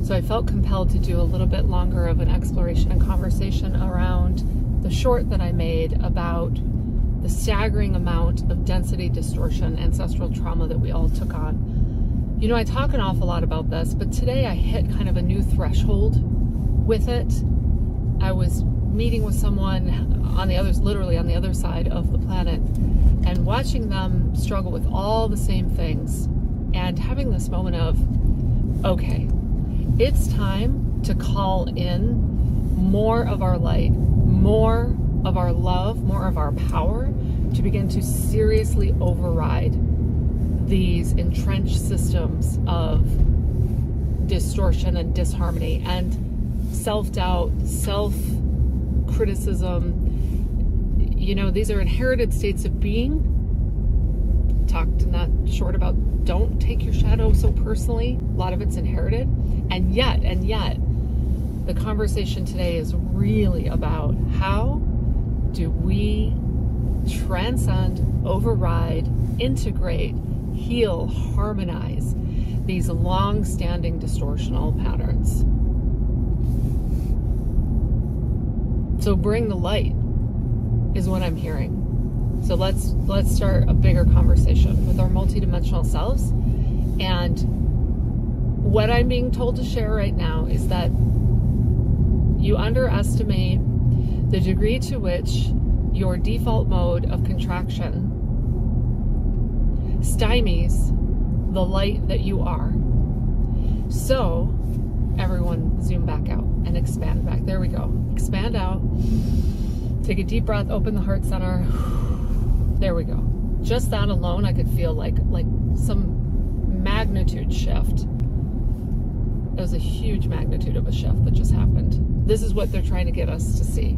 So I felt compelled to do a little bit longer of an exploration and conversation around the short that I made about the staggering amount of density, distortion, ancestral trauma that we all took on. You know, I talk an awful lot about this, but today I hit kind of a new threshold with it. I was meeting with someone on the others, literally on the other side of the planet, and watching them struggle with all the same things and having this moment of, okay, it's time to call in more of our light, more of our love, more of our power to begin to seriously override these entrenched systems of distortion and disharmony and self-doubt, self-criticism. You know, these are inherited states of being. Talked in that short about don't take your shadow so personally. A lot of it's inherited. And yet, the conversation today is really about how do we transcend, override, integrate, heal, harmonize these long-standing distortional patterns. So bring the light is what I'm hearing. So let's start a bigger conversation with our multidimensional selves. And what I'm being told to share right now is that you underestimate the degree to which your default mode of contraction stymies the light that you are. So everyone zoom back out and expand back. There we go. Expand out. Take a deep breath, open the heart center. There we go. Just that alone, I could feel like some magnitude shift. It was a huge magnitude of a shift that just happened. This is what they're trying to get us to see.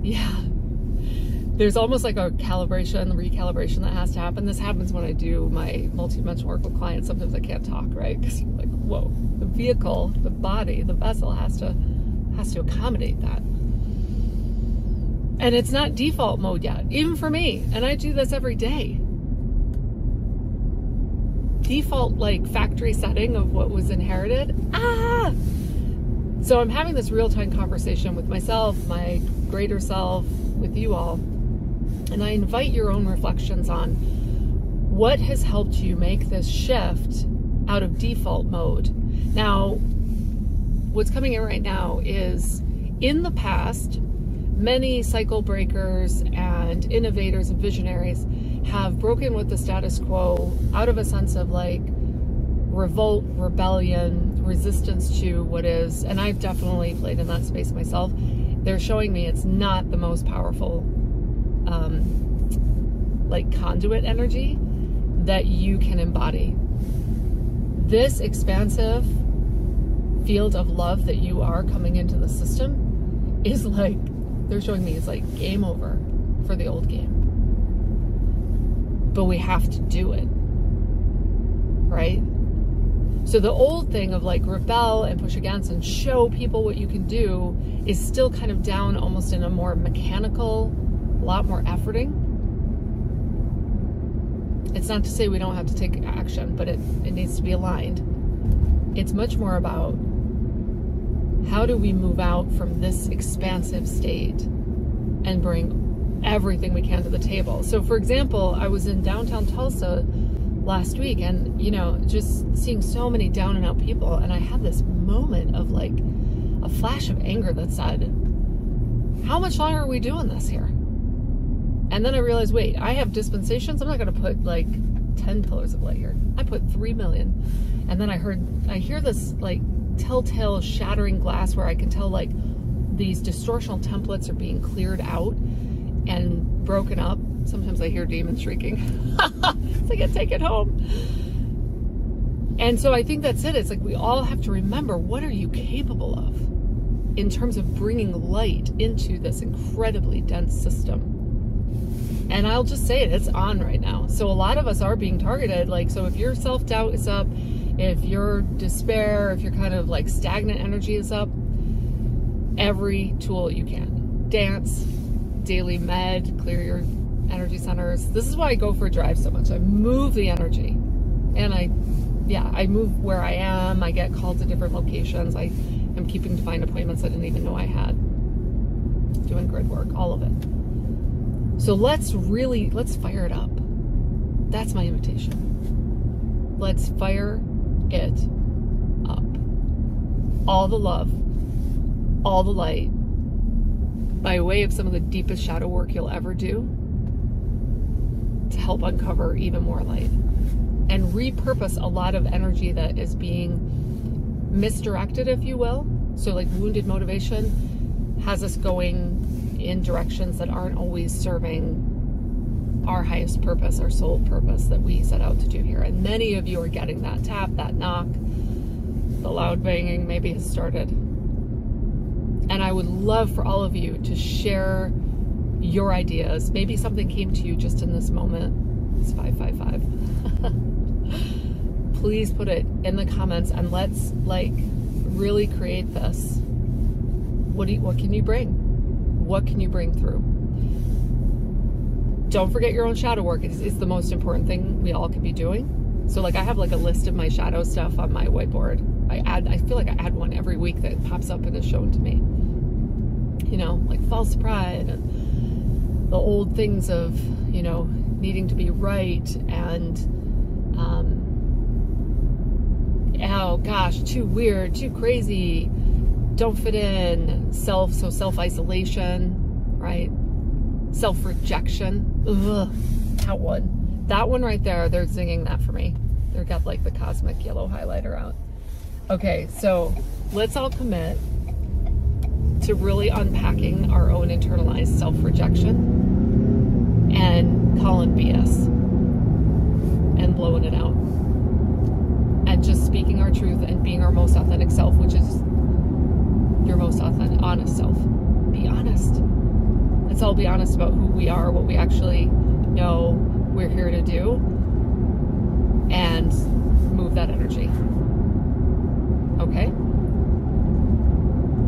Yeah. There's almost like a calibration, recalibration that has to happen. This happens when I do my multidimensional work with clients. Sometimes I can't talk, right? Because you're like, whoa, the vehicle, the body, the vessel has to accommodate that. And it's not default mode yet, even for me. And I do this every day. Default, like, factory setting of what was inherited. So I'm having this real-time conversation with myself, my greater self, with you all. And I invite your own reflections on what has helped you make this shift out of default mode. Now, what's coming in right now is, in the past, many cycle breakers and innovators and visionaries have broken with the status quo out of a sense of like revolt, rebellion, resistance to what is, and I've definitely played in that space myself. They're showing me it's not the most powerful like conduit energy that you can embody. This expansive field of love that you are coming into the system is like, they're showing me it's like game over for the old game. But we have to do it, right? So the old thing of like rebel and push against and show people what you can do is still kind of down almost in a more mechanical, a lot more efforting. It's not to say we don't have to take action, but it needs to be aligned. It's much more about how do we move out from this expansive state and bring everything we can to the table. So for example, I was in downtown Tulsa last week and, you know, just seeing so many down and out people. And I had this moment of like a flash of anger that said, how much longer are we doing this here? And then I realized, wait, I have dispensations. I'm not going to put like 10 pillars of light here. I put 3 million. And then I hear this like telltale shattering glass where I can tell like these distortional templates are being cleared out and broken up. Sometimes I hear demons shrieking. It's like, I take it home. And so I think that's it. It's like we all have to remember, what are you capable of in terms of bringing light into this incredibly dense system? And I'll just say it, it's on right now. So a lot of us are being targeted. Like, so if your self-doubt is up, if your despair, if your kind of like stagnant energy is up, every tool you can. Dance, daily med, clear your energy centers. This is why I go for a drive so much. I move the energy and I I move where I am. I get called to different locations. I am keeping divine appointments I didn't even know I had. Doing grid work, all of it. So let's fire it up. That's my invitation. Let's fire it up. All the love, all the light, by way of some of the deepest shadow work you'll ever do, to help uncover even more light and repurpose a lot of energy that is being misdirected, if you will. So like wounded motivation has us going in directions that aren't always serving our highest purpose, our soul purpose that we set out to do here. And many of you are getting that tap, that knock, the loud banging maybe has started. And I would love for all of you to share your ideas. Maybe something came to you just in this moment. It's 555. Please put it in the comments and let's like really create this. What can you bring? What can you bring through? Don't forget your own shadow work. It's the most important thing we all can be doing. So like I have like a list of my shadow stuff on my whiteboard. I feel like I add one every week that pops up and is shown to me. You know, like false pride and the old things of, you know, needing to be right and oh gosh, too weird, too crazy, don't fit in, self-isolation, right? Self-rejection. Ugh, that one right there, they're zinging that for me. They've got like the cosmic yellow highlighter out. Okay, so let's all commit to really unpacking our own internalized self-rejection and calling BS and blowing it out and just speaking our truth and being our most authentic self, which is your most authentic, honest self. Be honest. Let's all be honest about who we are, what we actually know we're here to do, and move that energy. Okay?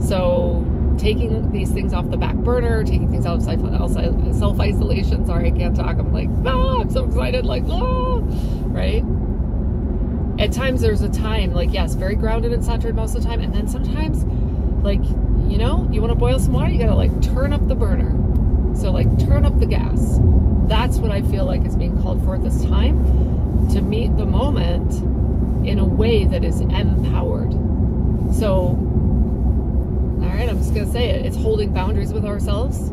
So taking these things off the back burner, taking things out of self-isolation. Sorry, I can't talk. I'm like, I'm so excited, like, right? At times there's a time, like, yes, very grounded and centered most of the time. And then sometimes, like, you know, you want to boil some water, you got to like turn up the burner. So like turn up the gas. That's what I feel like is being called for at this time, to meet the moment in a way that is empowered. So, all right, I'm just going to say it. It's holding boundaries with ourselves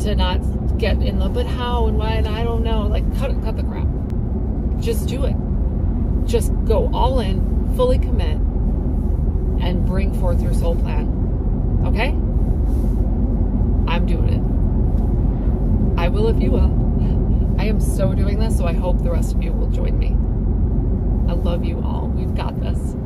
to not get in the, but how and why, and I don't know. Like, cut the crap. Just do it. Just go all in, fully commit, and bring forth your soul plan. Okay? I'm doing it. I will if you will. I am so doing this, so I hope the rest of you will join me. I love you all. We've got this.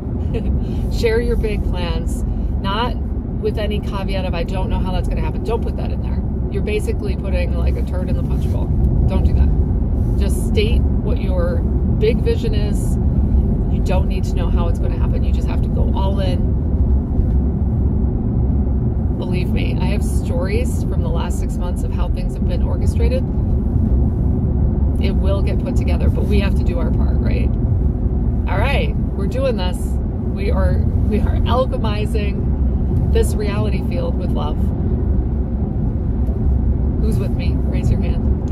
Share your big plans. Not with any caveat of I don't know how that's going to happen. Don't put that in there. You're basically putting like a turd in the punch bowl. Don't do that. Just state what your big vision is. You don't need to know how it's going to happen. You just have to go all in. Believe me, I have stories from the last 6 months of how things have been orchestrated. It will get put together, but we have to do our part, right? All right, we're doing this. We are alchemizing this reality field with love. Who's with me? Raise your hand.